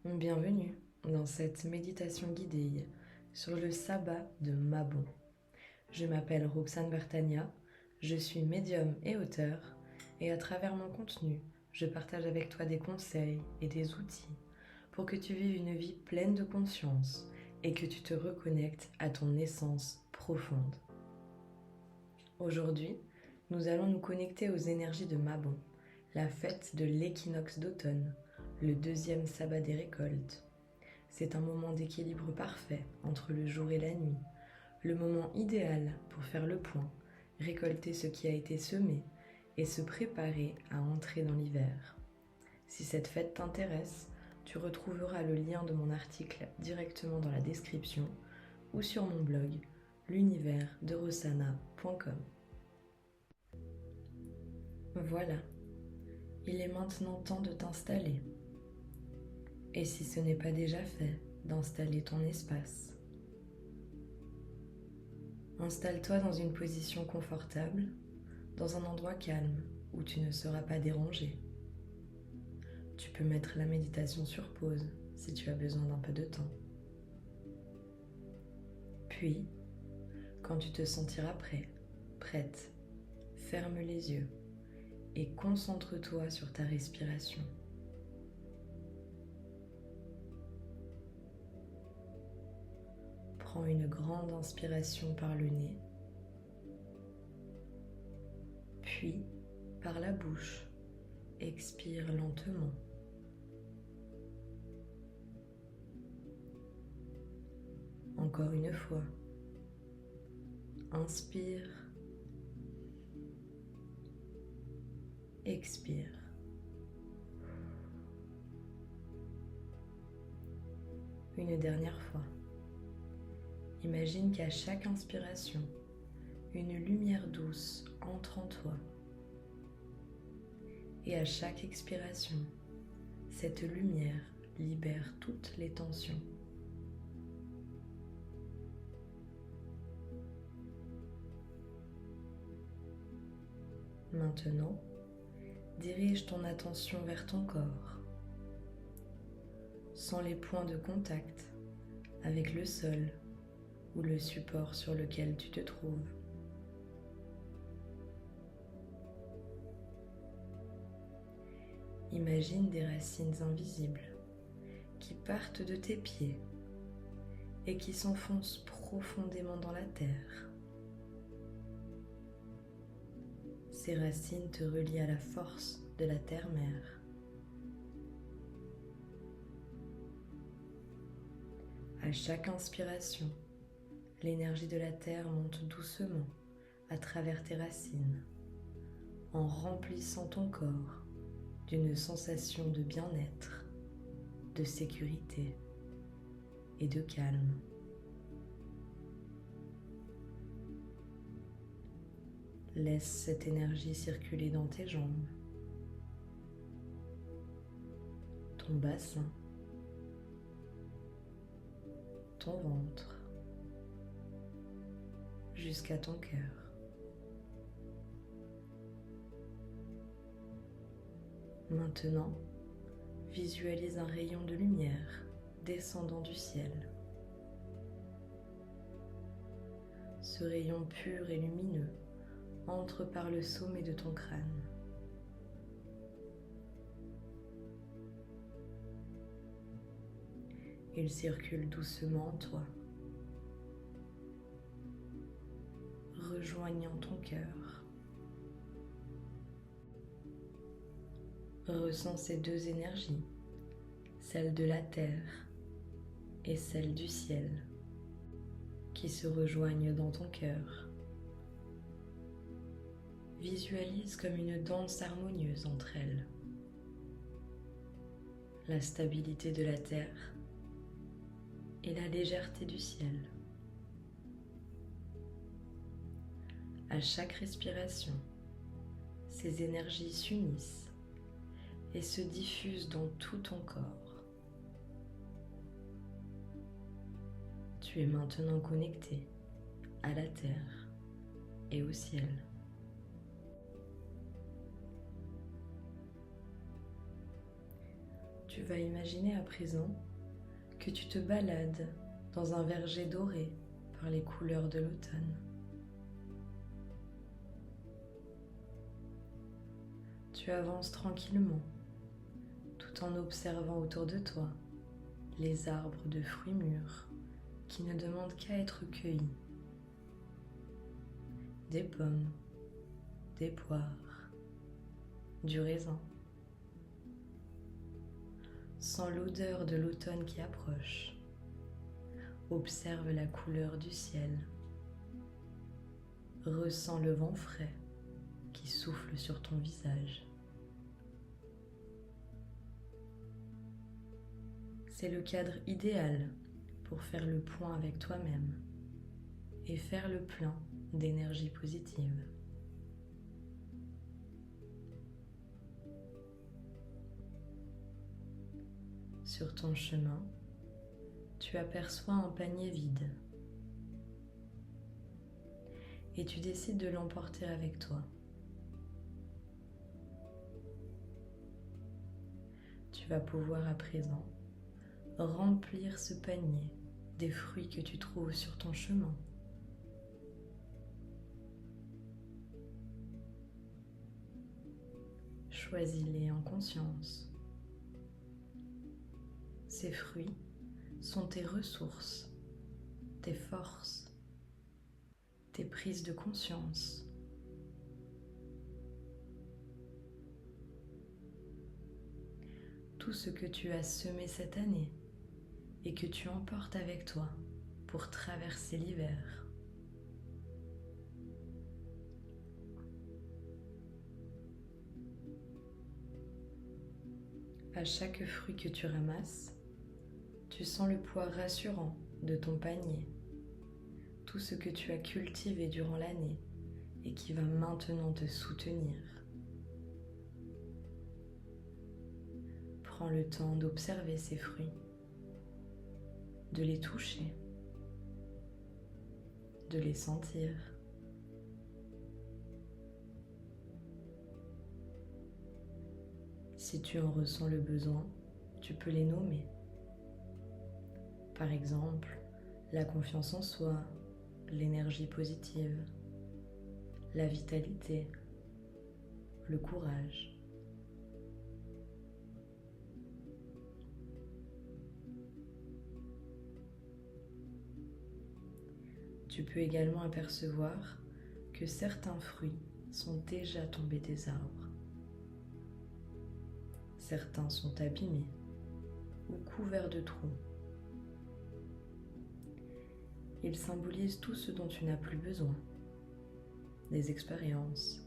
Bienvenue dans cette méditation guidée sur le sabbat de Mabon. Je m'appelle Roxane Bertagna, je suis médium et auteur et à travers mon contenu, je partage avec toi des conseils et des outils pour que tu vives une vie pleine de conscience et que tu te reconnectes à ton essence profonde. Aujourd'hui, nous allons nous connecter aux énergies de Mabon, la fête de l'équinoxe d'automne, le deuxième sabbat des récoltes. C'est un moment d'équilibre parfait entre le jour et la nuit, le moment idéal pour faire le point, récolter ce qui a été semé et se préparer à entrer dans l'hiver. Si cette fête t'intéresse, tu retrouveras le lien de mon article directement dans la description ou sur mon blog l'universderosana.com. Voilà, il est maintenant temps de t'installer. Et si ce n'est pas déjà fait, d'installer ton espace. Installe-toi dans une position confortable, dans un endroit calme où tu ne seras pas dérangé. Tu peux mettre la méditation sur pause si tu as besoin d'un peu de temps. Puis, quand tu te sentiras prêt, prête, ferme les yeux et concentre-toi sur ta respiration. Prends une grande inspiration par le nez, puis par la bouche, expire lentement. Encore une fois, inspire, expire. Une dernière fois. Imagine qu'à chaque inspiration, une lumière douce entre en toi. Et à chaque expiration, cette lumière libère toutes les tensions. Maintenant, dirige ton attention vers ton corps. Sens les points de contact avec le sol ou le support sur lequel tu te trouves. Imagine des racines invisibles qui partent de tes pieds et qui s'enfoncent profondément dans la terre. Ces racines te relient à la force de la terre-mère. À chaque inspiration, l'énergie de la terre monte doucement à travers tes racines, en remplissant ton corps d'une sensation de bien-être, de sécurité et de calme. Laisse cette énergie circuler dans tes jambes, ton bassin, ton ventre, jusqu'à ton cœur. Maintenant, visualise un rayon de lumière descendant du ciel. Ce rayon pur et lumineux entre par le sommet de ton crâne. Il circule doucement en toi, rejoignant ton cœur. Ressens ces deux énergies, celle de la terre et celle du ciel, qui se rejoignent dans ton cœur. Visualise comme une danse harmonieuse entre elles. La stabilité de la terre et la légèreté du ciel. À chaque respiration, ces énergies s'unissent et se diffusent dans tout ton corps. Tu es maintenant connecté à la terre et au ciel. Tu vas imaginer à présent que tu te balades dans un verger doré par les couleurs de l'automne. Tu avances tranquillement tout en observant autour de toi les arbres de fruits mûrs qui ne demandent qu'à être cueillis. Des pommes, des poires, du raisin. Sens l'odeur de l'automne qui approche. Observe la couleur du ciel. Ressens le vent frais qui souffle sur ton visage. C'est le cadre idéal pour faire le point avec toi-même et faire le plein d'énergie positive. Sur ton chemin, tu aperçois un panier vide et tu décides de l'emporter avec toi. Tu vas pouvoir à présent remplir ce panier des fruits que tu trouves sur ton chemin. Choisis-les en conscience. Ces fruits sont tes ressources, tes forces, tes prises de conscience. Tout ce que tu as semé cette année et que tu emportes avec toi pour traverser l'hiver. À chaque fruit que tu ramasses, tu sens le poids rassurant de ton panier, tout ce que tu as cultivé durant l'année et qui va maintenant te soutenir. Prends le temps d'observer ces fruits, de les toucher, de les sentir. Si tu en ressens le besoin, tu peux les nommer. Par exemple, la confiance en soi, l'énergie positive, la vitalité, le courage. Tu peux également apercevoir que certains fruits sont déjà tombés des arbres. Certains sont abîmés ou couverts de trous. Ils symbolisent tout ce dont tu n'as plus besoin. Des expériences,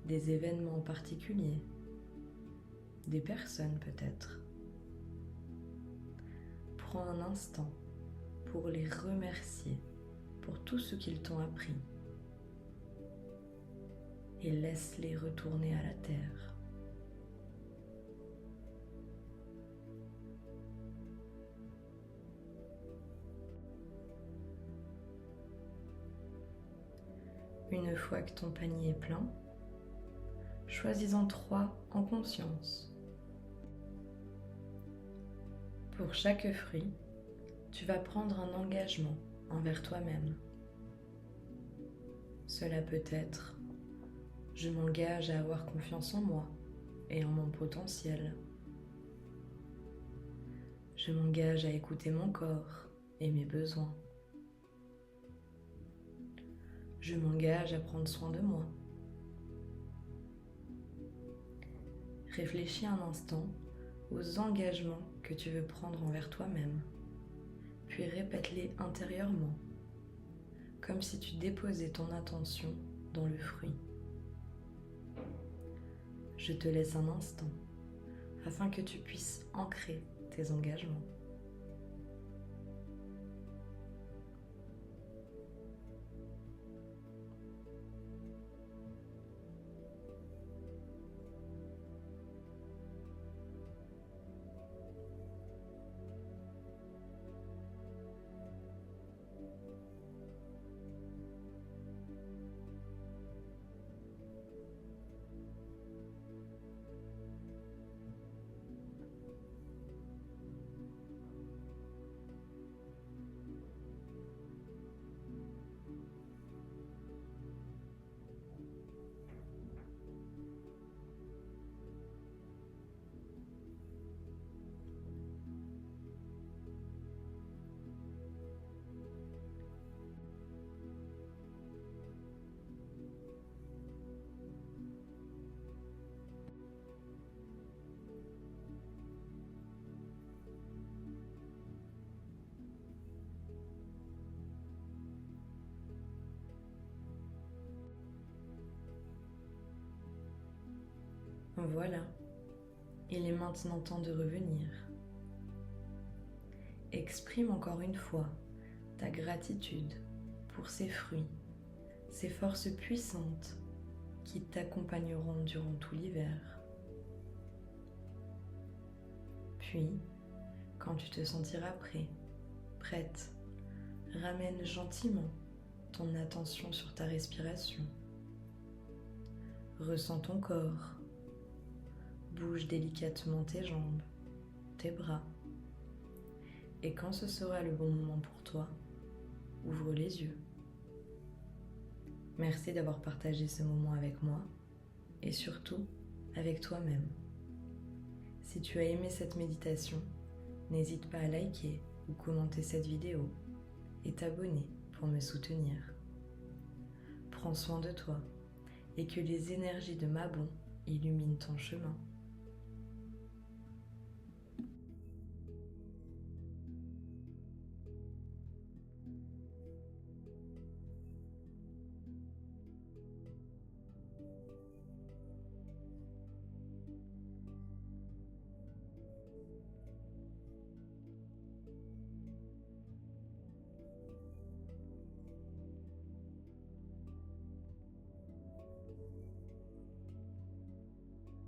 des événements particuliers, des personnes peut-être. Prends un instant pour les remercier pour tout ce qu'ils t'ont appris et laisse-les retourner à la terre. Une fois que ton panier est plein, choisis-en 3 en conscience. Pour chaque fruit, tu vas prendre un engagement envers toi-même. Cela peut être: je m'engage à avoir confiance en moi et en mon potentiel. Je m'engage à écouter mon corps et mes besoins. Je m'engage à prendre soin de moi. Réfléchis un instant aux engagements que tu veux prendre envers toi-même, puis répète-les intérieurement, comme si tu déposais ton intention dans le fruit. Je te laisse un instant afin que tu puisses ancrer tes engagements. Voilà, il est maintenant temps de revenir. Exprime encore une fois ta gratitude pour ces fruits, ces forces puissantes qui t'accompagneront durant tout l'hiver. Puis, quand tu te sentiras prêt, prête, ramène gentiment ton attention sur ta respiration. Ressens ton corps. Bouge délicatement tes jambes, tes bras. Et quand ce sera le bon moment pour toi, ouvre les yeux. Merci d'avoir partagé ce moment avec moi et surtout avec toi-même. Si tu as aimé cette méditation, n'hésite pas à liker ou commenter cette vidéo et t'abonner pour me soutenir. Prends soin de toi et que les énergies de Mabon illuminent ton chemin.